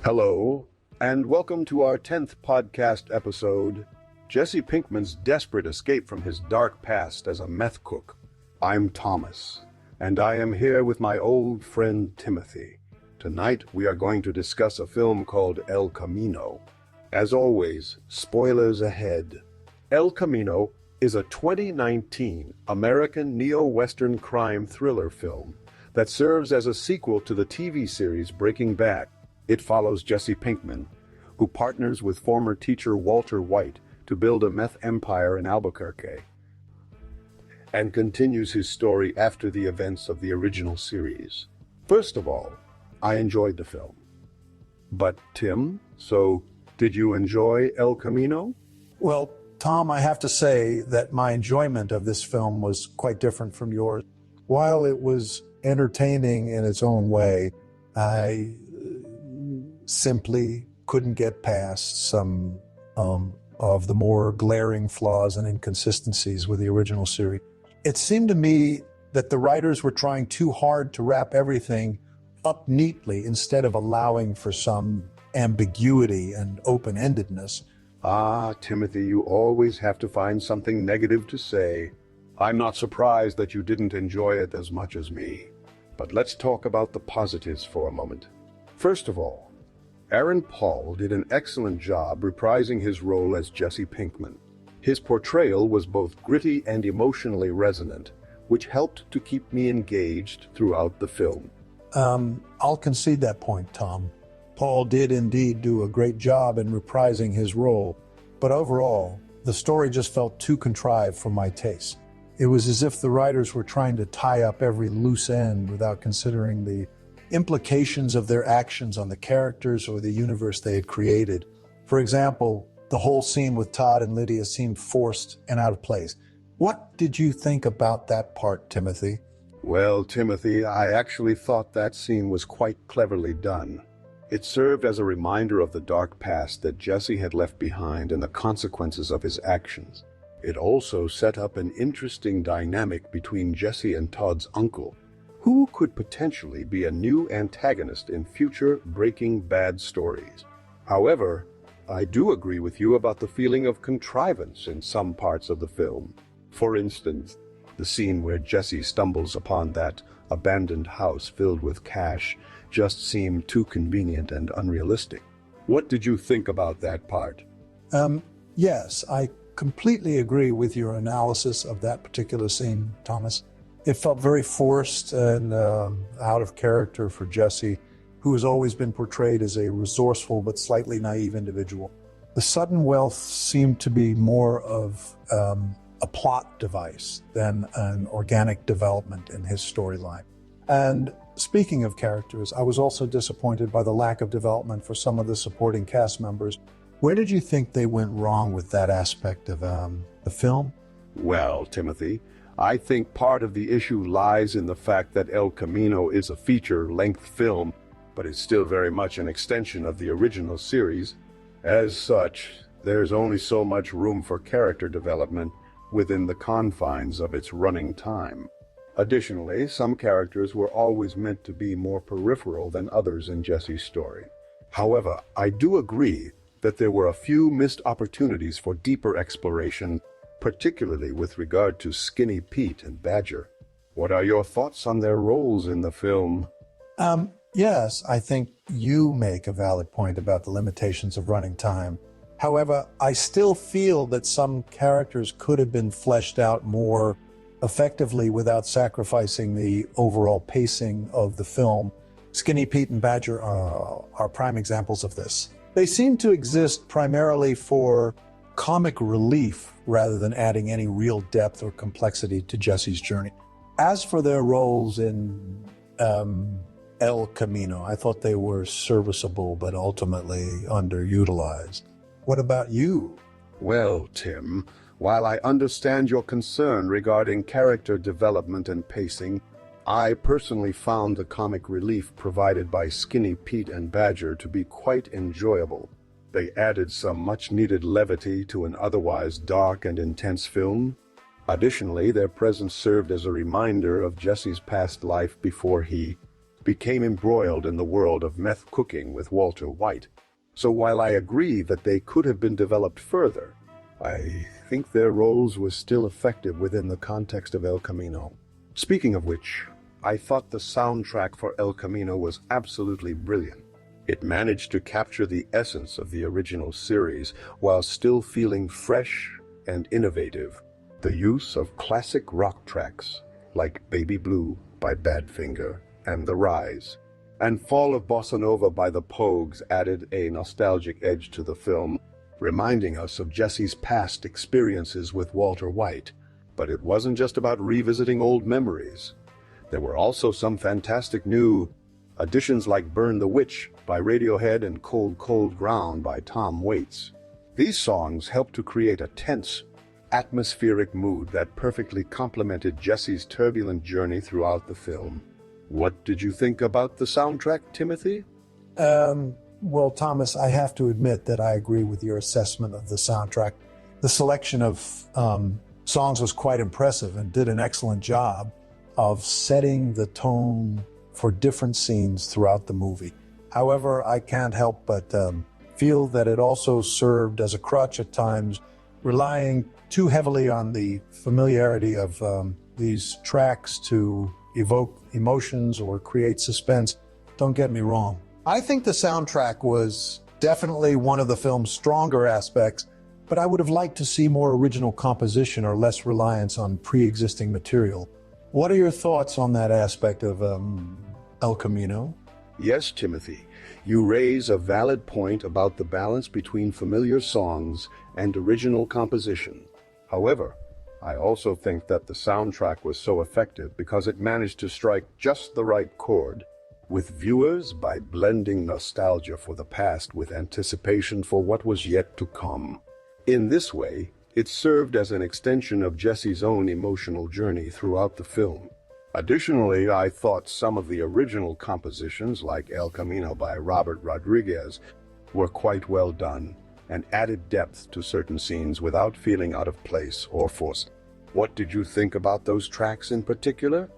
Hello, and welcome to our 10th podcast episode, Jesse Pinkman's desperate escape from his dark past as a meth cook. I'm Thomas, and I am here with my old friend Timothy. Tonight, we are going to discuss a film called El Camino. As always, spoilers ahead. El Camino is a 2019 American neo-Western crime thriller film that serves as a sequel to the TV series Breaking Bad. It follows Jesse Pinkman, who partners with former teacher Walter White to build a meth empire in Albuquerque, and continues his story after the events of the original series. First of all, I enjoyed the film. But Tim, so did you enjoy El Camino? Well, Tom, I have to say that my enjoyment of this film was quite different from yours. While it was entertaining in its own way, I simply couldn't get past some of the more glaring flaws and inconsistencies with the original series. It seemed to me that the writers were trying too hard to wrap everything up neatly instead of allowing for some ambiguity and open-endedness. Ah, Timothy, you always have to find something negative to say. I'm not surprised that you didn't enjoy it as much as me. But let's talk about the positives for a moment. First of all, Aaron Paul did an excellent job reprising his role as Jesse Pinkman. His portrayal was both gritty and emotionally resonant, which helped to keep me engaged throughout the film. I'll concede that point, Tom. Paul did indeed do a great job in reprising his role, but overall, the story just felt too contrived for my taste. It was as if the writers were trying to tie up every loose end without considering the implications of their actions on the characters or the universe they had created. For example, the whole scene with Todd and Lydia seemed forced and out of place. What did you think about that part, Timothy? Well, Timothy, I actually thought that scene was quite cleverly done. It served as a reminder of the dark past that Jesse had left behind and the consequences of his actions. It also set up an interesting dynamic between Jesse and Todd's uncle, who could potentially be a new antagonist in future Breaking Bad stories. However, I do agree with you about the feeling of contrivance in some parts of the film. For instance, the scene where Jesse stumbles upon that abandoned house filled with cash just seemed too convenient and unrealistic. What did you think about that part? Yes, I completely agree with your analysis of that particular scene, Thomas. It felt very forced and out of character for Jesse, who has always been portrayed as a resourceful but slightly naive individual. The sudden wealth seemed to be more of a plot device than an organic development in his storyline. And speaking of characters, I was also disappointed by the lack of development for some of the supporting cast members. Where did you think they went wrong with that aspect of the film? Well, Timothy, I think part of the issue lies in the fact that El Camino is a feature-length film, but it's still very much an extension of the original series. As such, there's only so much room for character development within the confines of its running time. Additionally, some characters were always meant to be more peripheral than others in Jesse's story. However, I do agree that there were a few missed opportunities for deeper exploration, particularly with regard to Skinny Pete and Badger. What are your thoughts on their roles in the film? Yes, I think you make a valid point about the limitations of running time. However, I still feel that some characters could have been fleshed out more effectively without sacrificing the overall pacing of the film. Skinny Pete and Badger are prime examples of this. They seem to exist primarily for comic relief rather than adding any real depth or complexity to Jesse's journey. As for their roles in El Camino, I thought they were serviceable but ultimately underutilized. What about you? Well, Tim, while I understand your concern regarding character development and pacing, I personally found the comic relief provided by Skinny Pete and Badger to be quite enjoyable. They added some much-needed levity to an otherwise dark and intense film. Additionally, their presence served as a reminder of Jesse's past life before he became embroiled in the world of meth cooking with Walter White. So while I agree that they could have been developed further, I think their roles were still effective within the context of El Camino. Speaking of which, I thought the soundtrack for El Camino was absolutely brilliant. It managed to capture the essence of the original series while still feeling fresh and innovative. The use of classic rock tracks like Baby Blue by Badfinger and The Rise, and Fall of Bossa Nova by the Pogues added a nostalgic edge to the film, reminding us of Jesse's past experiences with Walter White. But it wasn't just about revisiting old memories. There were also some fantastic new additions like Burn the Witch by Radiohead and Cold Cold Ground by Tom Waits. These songs helped to create a tense, atmospheric mood that perfectly complemented Jesse's turbulent journey throughout the film. What did you think about the soundtrack, Timothy? Well, Thomas, I have to admit that I agree with your assessment of the soundtrack. The selection of songs was quite impressive and did an excellent job of setting the tone for different scenes throughout the movie. However, I can't help but feel that it also served as a crutch at times, relying too heavily on the familiarity of these tracks to evoke emotions or create suspense. Don't get me wrong. I think the soundtrack was definitely one of the film's stronger aspects, but I would have liked to see more original composition or less reliance on pre-existing material. What are your thoughts on that aspect of El Camino? Yes, Timothy, you raise a valid point about the balance between familiar songs and original composition. However, I also think that the soundtrack was so effective because it managed to strike just the right chord with viewers by blending nostalgia for the past with anticipation for what was yet to come. In this way, it served as an extension of Jesse's own emotional journey throughout the film. Additionally, I thought some of the original compositions, like El Camino by Robert Rodriguez, were quite well done and added depth to certain scenes without feeling out of place or forced. What did you think about those tracks in particular?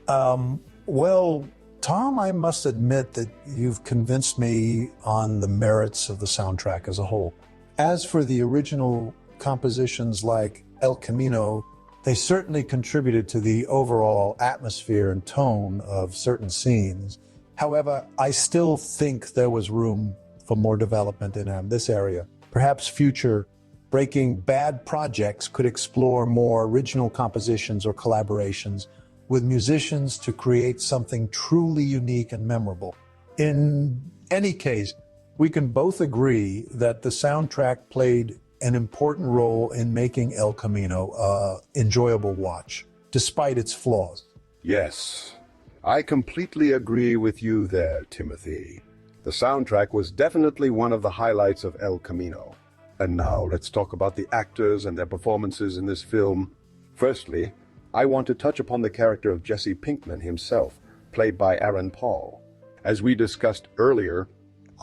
Well, Tom, I must admit that you've convinced me on the merits of the soundtrack as a whole. As for the original compositions like El Camino, they certainly contributed to the overall atmosphere and tone of certain scenes. However, I still think there was room for more development in this area. Perhaps future Breaking Bad projects could explore more original compositions or collaborations with musicians to create something truly unique and memorable. In any case, we can both agree that the soundtrack played an important role in making El Camino an enjoyable watch, despite its flaws. Yes, I completely agree with you there, Timothy. The soundtrack was definitely one of the highlights of El Camino. And now let's talk about the actors and their performances in this film. Firstly, I want to touch upon the character of Jesse Pinkman himself, played by Aaron Paul. As we discussed earlier,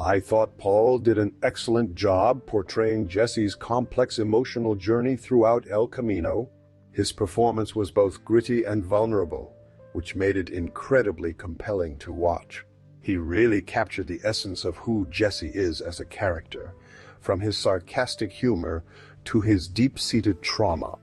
I thought Paul did an excellent job portraying Jesse's complex emotional journey throughout El Camino. His performance was both gritty and vulnerable, which made it incredibly compelling to watch. He really captured the essence of who Jesse is as a character, from his sarcastic humor to his deep-seated trauma.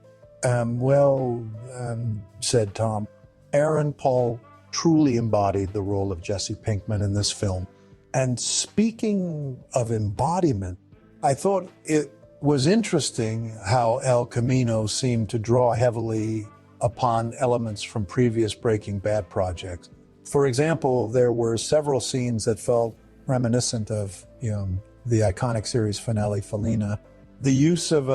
Said Tom, Aaron Paul truly embodied the role of Jesse Pinkman in this film. And speaking of embodiment, I thought it was interesting how El Camino seemed to draw heavily upon elements from previous Breaking Bad projects. For example, there were several scenes that felt reminiscent of, the iconic series finale, Felina. The use of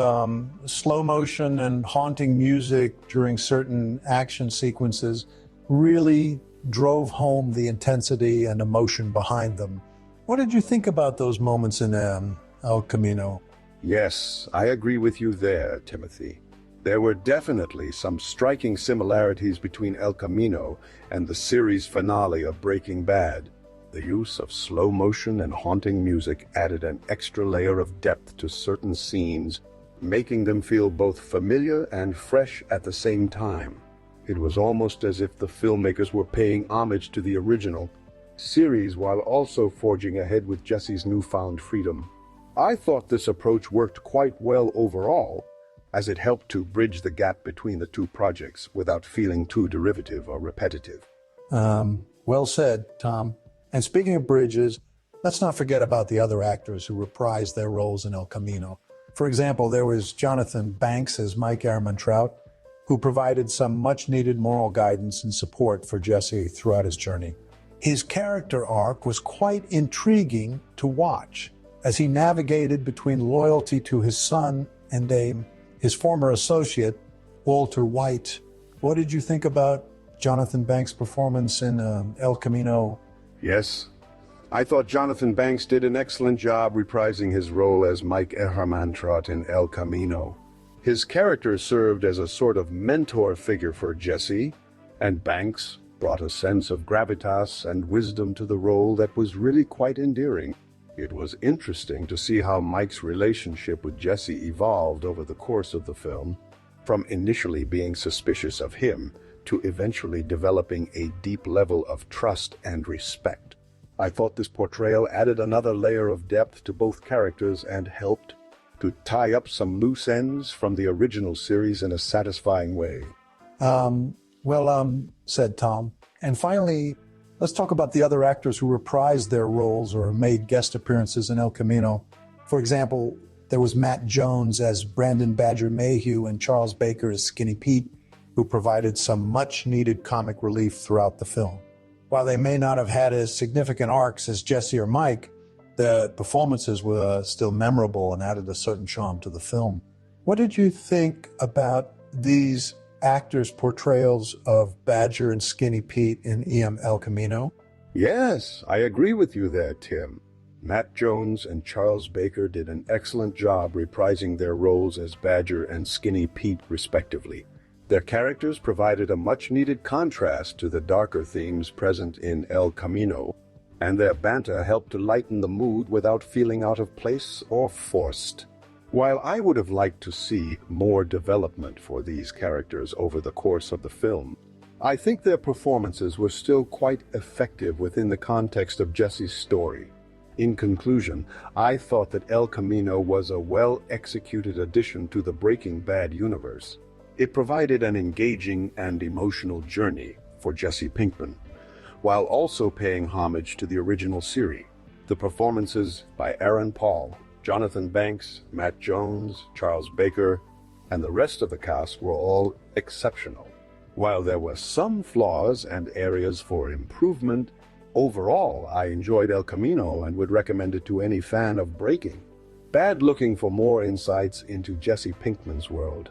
slow motion and haunting music during certain action sequences really drove home the intensity and emotion behind them. What did you think about those moments in El Camino? Yes, I agree with you there, Timothy. There were definitely some striking similarities between El Camino and the series finale of Breaking Bad. The use of slow motion and haunting music added an extra layer of depth to certain scenes, making them feel both familiar and fresh at the same time. It was almost as if the filmmakers were paying homage to the original series while also forging ahead with Jesse's newfound freedom. I thought this approach worked quite well overall, as it helped to bridge the gap between the two projects without feeling too derivative or repetitive. Well said, Tom. And speaking of bridges, let's not forget about the other actors who reprised their roles in El Camino. For example, there was Jonathan Banks as Mike Ehrmantraut, who provided some much-needed moral guidance and support for Jesse throughout his journey. His character arc was quite intriguing to watch, as he navigated between loyalty to his son and his former associate, Walter White. What did you think about Jonathan Banks' performance in El Camino? Yes, I thought Jonathan Banks did an excellent job reprising his role as Mike Ehrmantraut in El Camino. His character served as a sort of mentor figure for Jesse, and Banks brought a sense of gravitas and wisdom to the role that was really quite endearing. It was interesting to see how Mike's relationship with Jesse evolved over the course of the film, from initially being suspicious of him to eventually developing a deep level of trust and respect. I thought this portrayal added another layer of depth to both characters and helped to tie up some loose ends from the original series in a satisfying way. Said Tom. And finally, let's talk about the other actors who reprised their roles or made guest appearances in El Camino. For example, there was Matt Jones as Brandon Badger Mayhew and Charles Baker as Skinny Pete, who provided some much-needed comic relief throughout the film. While they may not have had as significant arcs as Jesse or Mike, the performances were still memorable and added a certain charm to the film. What did you think about these actors' portrayals of Badger and Skinny Pete in El Camino? Yes, I agree with you there, Tim. Matt Jones and Charles Baker did an excellent job reprising their roles as Badger and Skinny Pete, respectively. Their characters provided a much-needed contrast to the darker themes present in El Camino, and their banter helped to lighten the mood without feeling out of place or forced. While I would have liked to see more development for these characters over the course of the film, I think their performances were still quite effective within the context of Jesse's story. In conclusion, I thought that El Camino was a well-executed addition to the Breaking Bad universe. It provided an engaging and emotional journey for Jesse Pinkman, while also paying homage to the original series. The performances by Aaron Paul, Jonathan Banks, Matt Jones, Charles Baker, and the rest of the cast were all exceptional. While there were some flaws and areas for improvement, overall I enjoyed El Camino and would recommend it to any fan of Breaking Bad looking for more insights into Jesse Pinkman's world.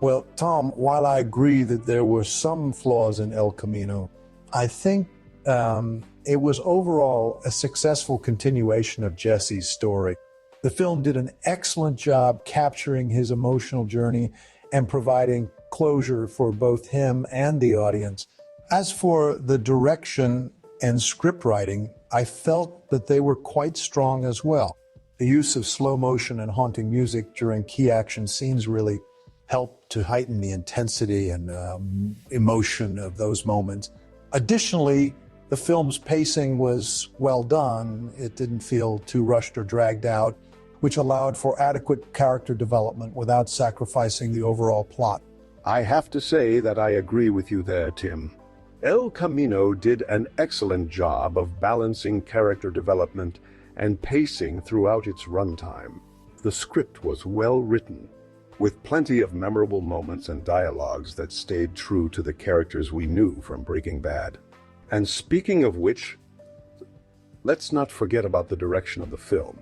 Well, Tom, while I agree that there were some flaws in El Camino, I think it was overall a successful continuation of Jesse's story. The film did an excellent job capturing his emotional journey and providing closure for both him and the audience. As for the direction and script writing, I felt that they were quite strong as well. The use of slow motion and haunting music during key action scenes really helped to heighten the intensity and emotion of those moments. Additionally, the film's pacing was well done. It didn't feel too rushed or dragged out, which allowed for adequate character development without sacrificing the overall plot. I have to say that I agree with you there, Tim. El Camino did an excellent job of balancing character development and pacing throughout its runtime. The script was well written, with plenty of memorable moments and dialogues that stayed true to the characters we knew from Breaking Bad. And speaking of which, let's not forget about the direction of the film.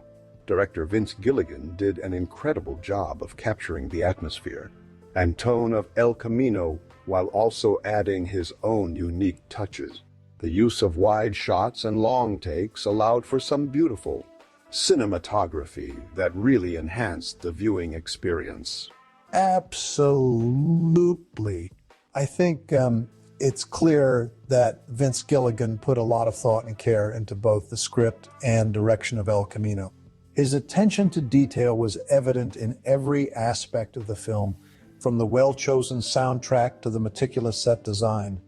Director Vince Gilligan did an incredible job of capturing the atmosphere and tone of El Camino while also adding his own unique touches. The use of wide shots and long takes allowed for some beautiful cinematography that really enhanced the viewing experience. Absolutely. I think it's clear that Vince Gilligan put a lot of thought and care into both the script and direction of El Camino. His attention to detail was evident in every aspect of the film, from the well-chosen soundtrack to the meticulous set design.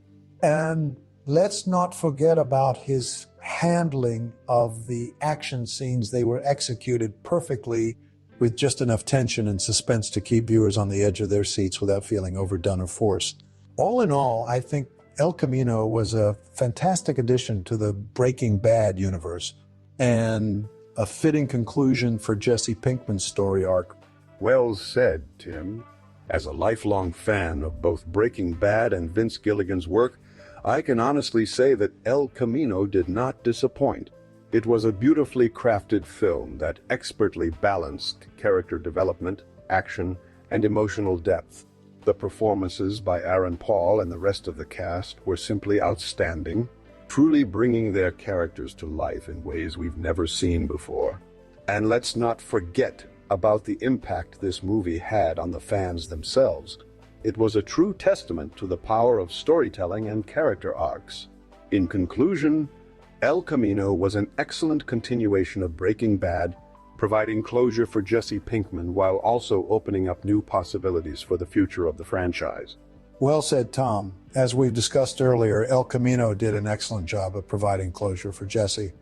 And let's not forget about his handling of the action scenes. They were executed perfectly with just enough tension and suspense to keep viewers on the edge of their seats without feeling overdone or forced. All in all, I think El Camino was a fantastic addition to the Breaking Bad universe and a fitting conclusion for Jesse Pinkman's story arc. Well said, Tim. As a lifelong fan of both Breaking Bad and Vince Gilligan's work, I can honestly say that El Camino did not disappoint. It was a beautifully crafted film that expertly balanced character development, action, and emotional depth. The performances by Aaron Paul and the rest of the cast were simply outstanding, truly bringing their characters to life in ways we've never seen before. And let's not forget about the impact this movie had on the fans themselves. It was a true testament to the power of storytelling and character arcs. In conclusion, El Camino was an excellent continuation of Breaking Bad, providing closure for Jesse Pinkman while also opening up new possibilities for the future of the franchise. Well said, Tom. As we've discussed earlier, El Camino did an excellent job of providing closure for Jesse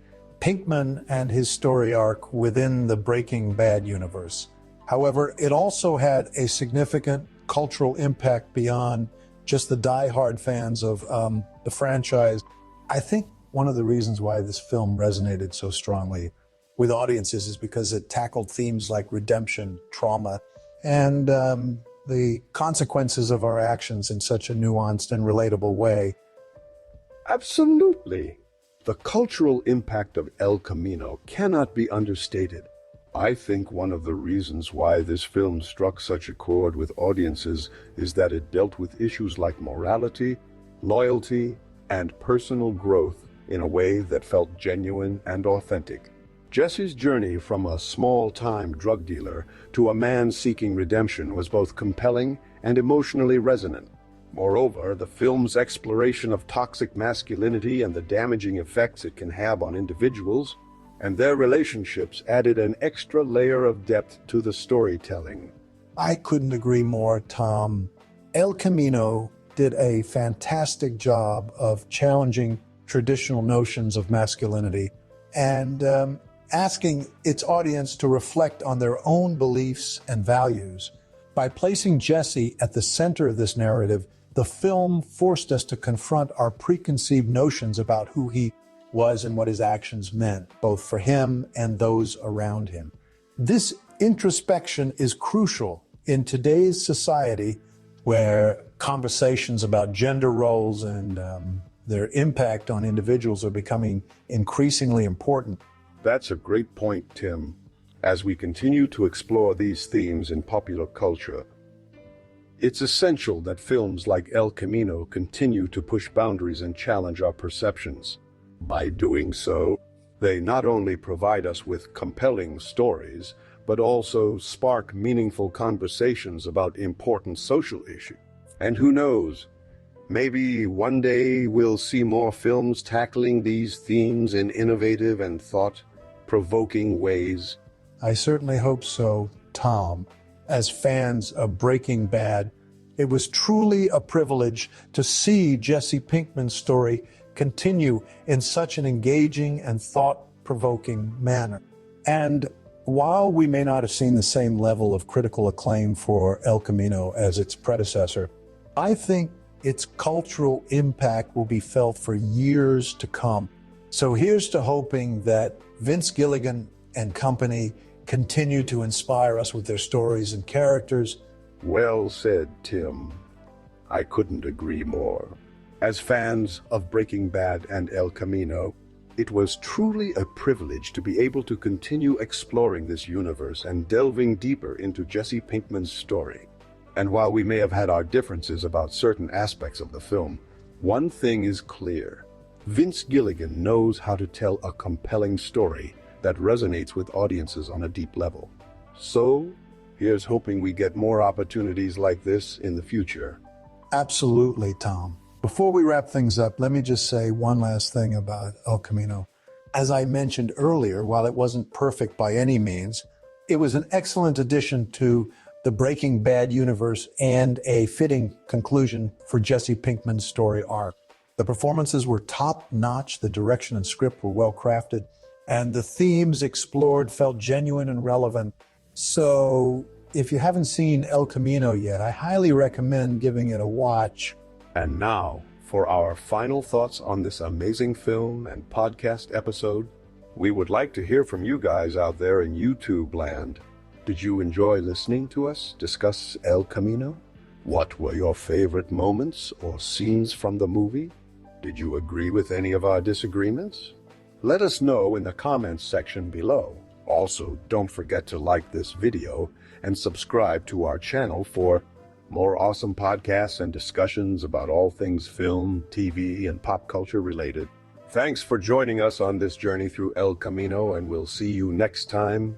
Pinkman and his story arc within the Breaking Bad universe. However, it also had a significant cultural impact beyond just the die-hard fans of the franchise. I think one of the reasons why this film resonated so strongly with audiences is because it tackled themes like redemption, trauma, and the consequences of our actions in such a nuanced and relatable way. Absolutely. The cultural impact of El Camino cannot be understated. I think one of the reasons why this film struck such a chord with audiences is that it dealt with issues like morality, loyalty, and personal growth in a way that felt genuine and authentic. Jesse's journey from a small-time drug dealer to a man seeking redemption was both compelling and emotionally resonant. Moreover, the film's exploration of toxic masculinity and the damaging effects it can have on individuals and their relationships added an extra layer of depth to the storytelling. I couldn't agree more, Tom. El Camino did a fantastic job of challenging traditional notions of masculinity and asking its audience to reflect on their own beliefs and values. By placing Jesse at the center of this narrative, the film forced us to confront our preconceived notions about who he was and what his actions meant, both for him and those around him. This introspection is crucial in today's society where conversations about gender roles and their impact on individuals are becoming increasingly important. That's a great point, Tim. As we continue to explore these themes in popular culture, it's essential that films like El Camino continue to push boundaries and challenge our perceptions. By doing so, they not only provide us with compelling stories, but also spark meaningful conversations about important social issues. And who knows, maybe one day we'll see more films tackling these themes in innovative and thought-provoking ways. I certainly hope so, Tom. As fans of Breaking Bad, it was truly a privilege to see Jesse Pinkman's story continue in such an engaging and thought-provoking manner. And while we may not have seen the same level of critical acclaim for El Camino as its predecessor, I think its cultural impact will be felt for years to come. So here's to hoping that Vince Gilligan and company continue to inspire us with their stories and characters. Well said, Tim. I couldn't agree more. As fans of Breaking Bad and El Camino, it was truly a privilege to be able to continue exploring this universe and delving deeper into Jesse Pinkman's story. And while we may have had our differences about certain aspects of the film, one thing is clear. Vince Gilligan knows how to tell a compelling story that resonates with audiences on a deep level. So, here's hoping we get more opportunities like this in the future. Absolutely, Tom. Before we wrap things up, let me just say one last thing about El Camino. As I mentioned earlier, while it wasn't perfect by any means, it was an excellent addition to the Breaking Bad universe and a fitting conclusion for Jesse Pinkman's story arc. The performances were top-notch, the direction and script were well-crafted, and the themes explored felt genuine and relevant. So, if you haven't seen El Camino yet, I highly recommend giving it a watch. And now, for our final thoughts on this amazing film and podcast episode, we would like to hear from you guys out there in YouTube land. Did you enjoy listening to us discuss El Camino? What were your favorite moments or scenes from the movie? Did you agree with any of our disagreements? Let us know in the comments section below. Also, don't forget to like this video and subscribe to our channel for more awesome podcasts and discussions about all things film, TV, and pop culture related. Thanks for joining us on this journey through El Camino, and we'll see you next time